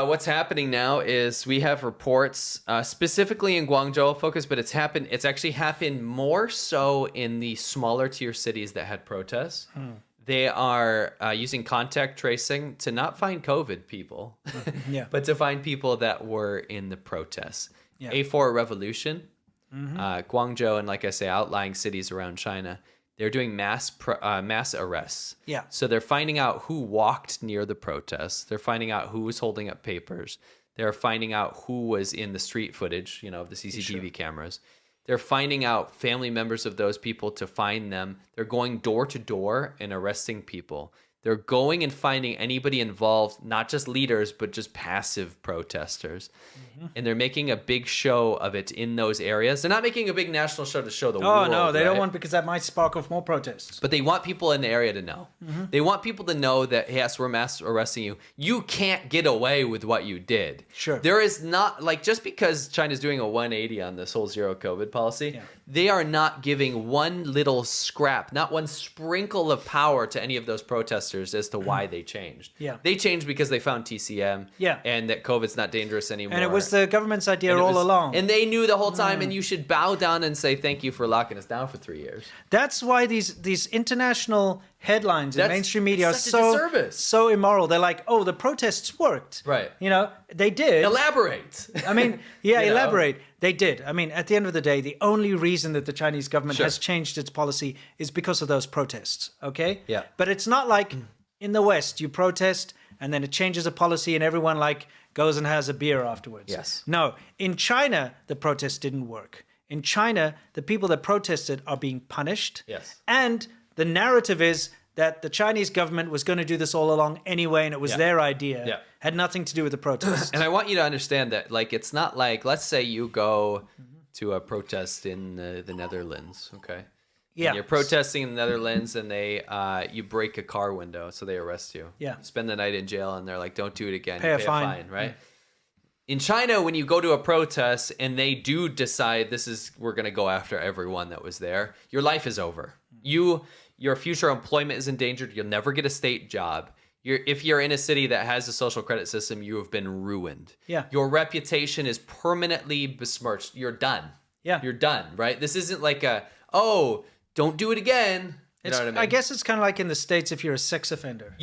What's happening now is we have reports specifically in Guangzhou focus, but it's actually happened more so in the smaller tier cities that had protests. They are using contact tracing to not find COVID people, but to find people that were in the protests. A4 Revolution, Guangzhou, and like I say, outlying cities around China, they're doing mass arrests. So they're finding out who walked near the protests. They're finding out who was holding up papers. They're finding out who was in the street footage, of the CCTV cameras. They're finding out family members of those people to find them. They're going door to door and arresting people. They're going and finding anybody involved, not just leaders, but just passive protesters. And they're making a big show of it in those areas. They're not making a big national show to show the world. Oh, no, they don't want, because that might spark off more protests. But they want people in the area to know. They want people to know that, yes, we're mass arresting you. You can't get away with what you did. There is not, just because China's doing a 180 on this whole zero COVID policy, they are not giving one little scrap, not one sprinkle of power to any of those protesters as to why they changed. They changed because they found TCM and that COVID's not dangerous anymore. And it was the government's idea all along. And they knew the whole time, and you should bow down and say thank you for locking us down for 3 years. That's why these international headlines in mainstream media are so immoral. They're like, oh, the protests worked. They did. Elaborate. I mean, elaborate. They did. I mean, at the end of the day, the only reason that the Chinese government has changed its policy is because of those protests, okay? But it's not like in the West, you protest and then it changes a policy and everyone goes and has a beer afterwards. No, in China, the protest didn't work. In China, the people that protested are being punished. And the narrative is that the Chinese government was going to do this all along anyway, and it was their idea. Had nothing to do with the protests. And I want you to understand that, it's not like, let's say you go to a protest in the Netherlands, okay? And you're protesting in the Netherlands, and you break a car window, so they arrest you. You spend the night in jail, and they're like, don't do it again. Pay you a fine, right? In China, when you go to a protest and they do decide we're going to go after everyone that was there, your life is over. Your future employment is endangered. You'll never get a state job. If you're in a city that has a social credit system, you have been ruined. Your reputation is permanently besmirched. You're done. You're done, right? This isn't like don't do it again. You know what I mean? I guess it's kind of like in the States if you're a sex offender.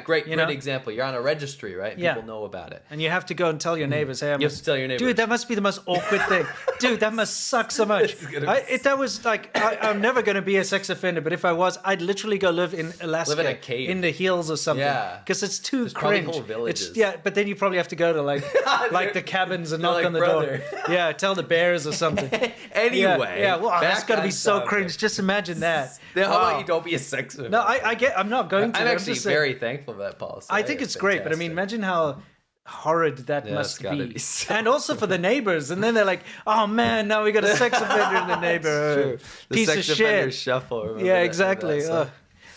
Great example. You're on a registry, right? People know about it. And you have to go and tell your neighbors, hey, you have to tell your neighbors. Dude, that must be the most awkward thing. Dude, that must suck so much. That was I'm never going to be a sex offender, but if I was, I'd literally go live in Alaska. Live in a cave. In the hills or something. Because it's too There's cringe. Whole villages. But then you probably have to go to the cabins and knock on the door. Tell the bears or something. Anyway. That's got to be so cringe. Just imagine that. How about you don't be a sex offender? No, I'm not going to. I'm actually very thankful for that policy. I think it's great, but I mean, imagine how horrid that must be. And also for the neighbors. And then they're like, oh man, now we got a sex offender in the neighborhood. Piece of shit. Shuffle. Exactly.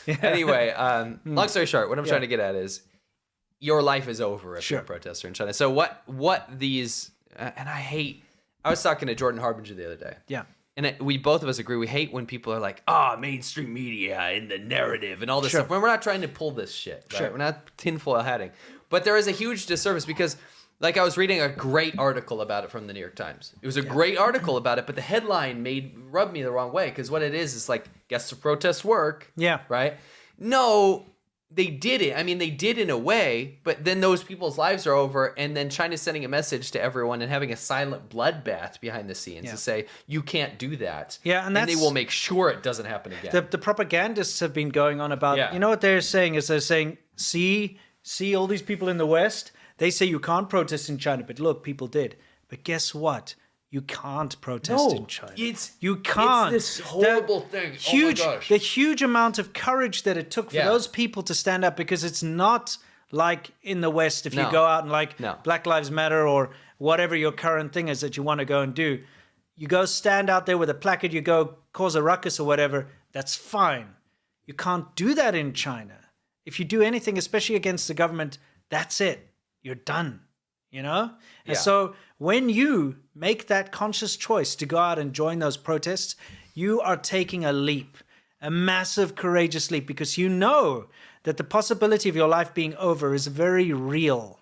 Anyway, long story short, what I'm trying to get at is your life is over if you're a protester in China. So what these, and I was talking to Jordan Harbinger the other day. And we both of us agree, we hate when people are like, mainstream media and the narrative and all this stuff. When we're not trying to pull this shit, right? We're not tinfoil hatting. But there is a huge disservice because, I was reading a great article about it from the New York Times. It was a great article about it, but the headline rubbed me the wrong way because what it is guess the protests work. Right? No, they did it. I mean, they did in a way, but then those people's lives are over, and then China's sending a message to everyone and having a silent bloodbath behind the scenes to say, you can't do that. And they will make sure it doesn't happen again. The propagandists have been going on about, you know what they're saying is see all these people in the West? They say you can't protest in China, but look, people did. But guess what? You can't protest in China. You can't. It's this horrible thing. Huge, oh my gosh. The huge amount of courage that it took for those people to stand up, because it's not like in the West if you go out and Black Lives Matter or whatever your current thing is that you want to go and do. You go stand out there with a placard, you go cause a ruckus or whatever, that's fine. You can't do that in China. If you do anything, especially against the government, that's it. You're done. And so when you make that conscious choice to go out and join those protests, you are taking a leap, a massive courageous leap, because you know that the possibility of your life being over is very real.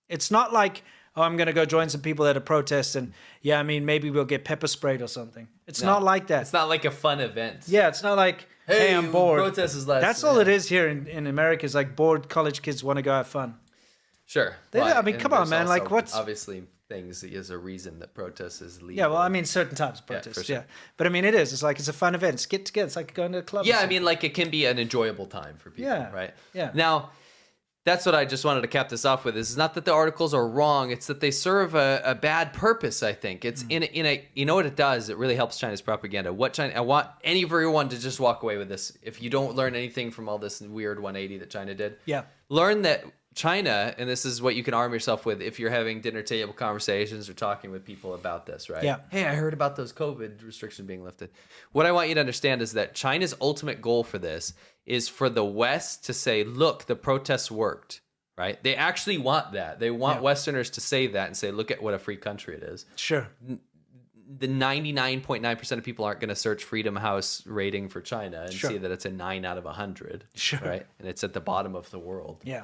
It's not like, oh, I'm going to go join some people at a protest and, yeah, I mean, maybe we'll get pepper sprayed or something. It's not like that. It's not like a fun event. Yeah, it's not like, hey, I'm bored. Protest is less. That's all it is here in America, is like bored college kids want to go have fun. Sure. I mean, come on, man. Like, what's... Obviously, things is a reason that protest is legal. Yeah, well, I mean, certain types of protests, yeah. But I mean, it is. It's like, it's a fun event. It's get together. It's like going to a club. Yeah, I mean, like, it can be an enjoyable time for people, right? Yeah. Now, that's what I just wanted to cap this off with. Is not that the articles are wrong. It's that they serve a bad purpose, I think. It's in a you know what it does? It really helps China's propaganda. I want everyone to just walk away with this. If you don't learn anything from all this weird 180 that China did, learn that China, and this is what you can arm yourself with if you're having dinner table conversations or talking with people about this, right? Yeah. Hey, I heard about those COVID restrictions being lifted. What I want you to understand is that China's ultimate goal for this is for the West to say, look, the protests worked, right? They actually want that. They want Westerners to say that and say, look at what a free country it is. Sure. The 99.9% of people aren't going to search Freedom House rating for China and see that it's a 9 out of 100, right? And it's at the bottom of the world. Yeah.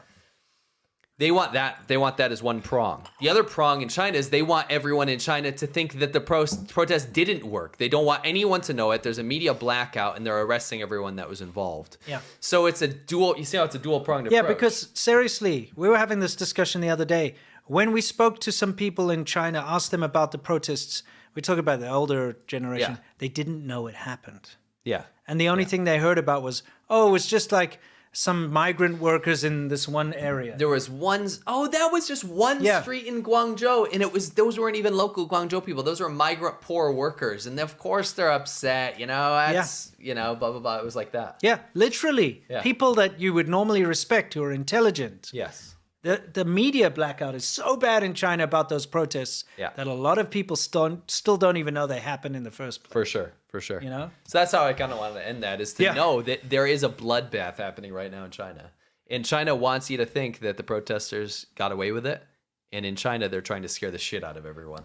They want that. They want that as one prong. The other prong in China is they want everyone in China to think that the protest didn't work. They don't want anyone to know it. There's a media blackout, and they're arresting everyone that was involved. Yeah. So it's a dual. You see how it's a dual pronged approach. Yeah, because seriously, we were having this discussion the other day. When we spoke to some people in China, asked them about the protests, we talk about the older generation. They didn't know it happened. Yeah. And the only thing they heard about was, oh, it was just like some migrant workers in this one area. There was that was just one street in Guangzhou, and those weren't even local Guangzhou people. Those were migrant poor workers, and of course they're upset. That's blah blah blah. It was like that. Yeah, literally, people that you would normally respect who are intelligent. Yes. The media blackout is so bad in China about those protests that a lot of people still don't even know they happened in the first place. For sure. So that's how I kind of wanted to end that, is to know that there is a bloodbath happening right now in China. And China wants you to think that the protesters got away with it. And in China, they're trying to scare the shit out of everyone.